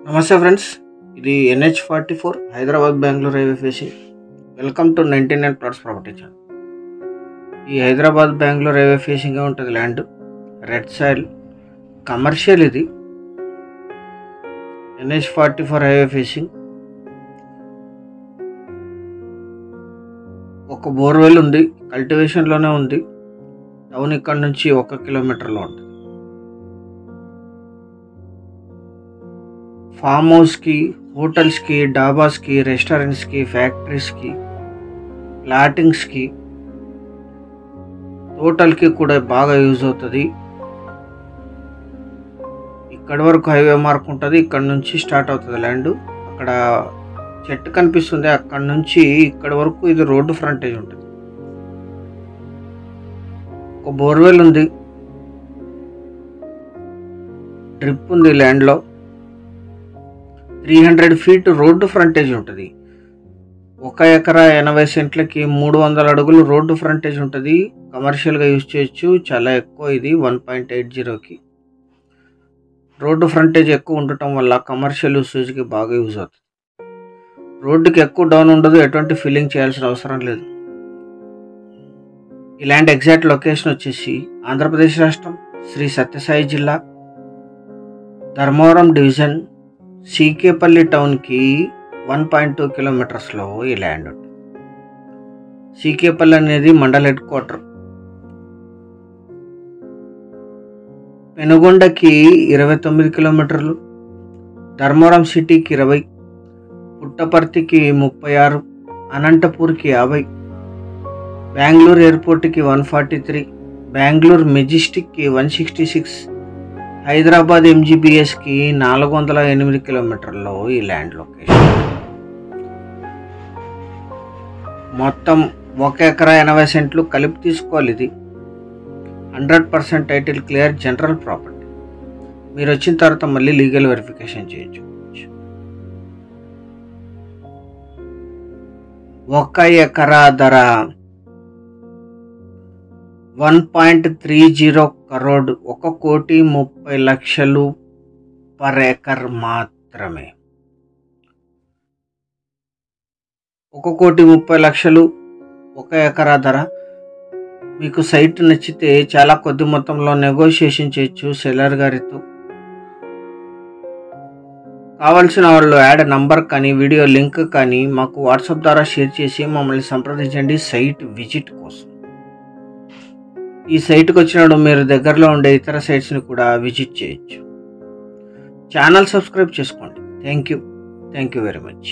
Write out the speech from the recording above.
నమస్తే ఫ్రెండ్స్, ఇది NH44 Hyderabad Bengaluru highway facing. Welcome to 99 plots property channel. ఈ హైదరాబాద్ బెంగళూరు హైవే ఫేసింగ్గా ఉంటుంది ల్యాండ్. Red soil commercial. ఇది NH44 హైవే ఫేసింగ్. ఒక బోర్వెల్ ఉంది, కల్టివేషన్లోనే ఉంది. టౌన్ ఇక్కడ నుంచి 1 కిలోమీటర్లో ఉంటుంది. ఫామ్ హౌస్కి, హోటల్స్కి, డాబాస్కి, రెస్టారెంట్స్కి, ఫ్యాక్టరీస్కి, ప్లాటింగ్స్కి, హోటల్కి కూడా బాగా యూజ్ అవుతుంది. ఇక్కడి వరకు హైవే మార్క్ ఉంటుంది. ఇక్కడ నుంచి స్టార్ట్ అవుతుంది ల్యాండ్. అక్కడ చెట్టు కనిపిస్తుంది, అక్కడ నుంచి ఇక్కడ వరకు ఇది రోడ్డు ఫ్రంటేజ్ ఉంటుంది. ఒక బోర్వెల్ ఉంది, డ్రిప్ ఉంది ల్యాండ్లో. 300 ఫీట్ రోడ్డు ఫ్రంటేజ్ ఉంటుంది. 1 ఎకరా 80 సెంట్లకి 300 అడుగులు రోడ్డు ఫ్రంటేజ్ ఉంటుంది. కమర్షియల్గా యూజ్ చేయొచ్చు. చాలా ఎక్కువ. ఇది 1.80కి రోడ్డు ఫ్రంటేజ్ ఎక్కువ ఉండటం వల్ల కమర్షియల్ యూసేజ్కి బాగా యూజ్ అవుతుంది. రోడ్డుకి ఎక్కువ డౌన్ ఉండదు, ఎటువంటి ఫిల్లింగ్ చేయాల్సిన అవసరం లేదు. ఈ ల్యాండ్ ఎగ్జాక్ట్ లొకేషన్ వచ్చేసి ఆంధ్రప్రదేశ్ రాష్ట్రం, శ్రీ సత్యసాయి జిల్లా, ధర్మవరం డివిజన్, సీకేపల్లి టౌన్కి 1.2 కిలోమీటర్స్లో ఈ ల్యాండ్ ఉంటుంది. సీకేపల్లి అనేది మండల్ హెడ్ క్వార్టర్. పెనుగొండకి 29 కిలోమీటర్లు, ధర్మవరం సిటీకి 20, పుట్టపర్తికి 36, అనంతపూర్కి 50, బెంగళూరు ఎయిర్పోర్ట్కి 143, బెంగళూరు మెజెస్టిక్కి 166, హైదరాబాద్ MGBSకి 408 కిలోమీటర్లో ఈ ల్యాండ్ లొకేషన్. మొత్తం 1 ఎకరా 80 సెంట్లు కలిపి తీసుకోవాలి. ఇది 100% టైటిల్ క్లియర్, జనరల్ ప్రాపర్టీ. మీరు వచ్చిన తర్వాత మళ్ళీ లీగల్ వెరిఫికేషన్ చేయించుకోవచ్చు. 1 ఎకరా ధర 1.30 కరోడ్, 1,30,00,000 పర్ ఎకర్ మాత్రమే. 1,30,00,000 1 ఎకరా ధర. మీకు సైట్ నచ్చితే చాలా కొద్ది మొత్తంలో నెగోషియేషన్ చేయొచ్చు సెల్లర్ గారితో. కావాల్సిన వాళ్ళు యాడ్ నంబర్ కానీ వీడియో లింక్ కానీ మాకు వాట్సాప్ ద్వారా షేర్ చేసి మమ్మల్ని సంప్రదించండి సైట్ విజిట్ కోసం. ఈ సైట్కి వచ్చినప్పుడు మీరు దగ్గరలో ఉండే ఇతర సైట్స్ని కూడా విజిట్ చేయొచ్చు. ఛానల్ సబ్స్క్రైబ్ చేసుకోండి. Thank you very much.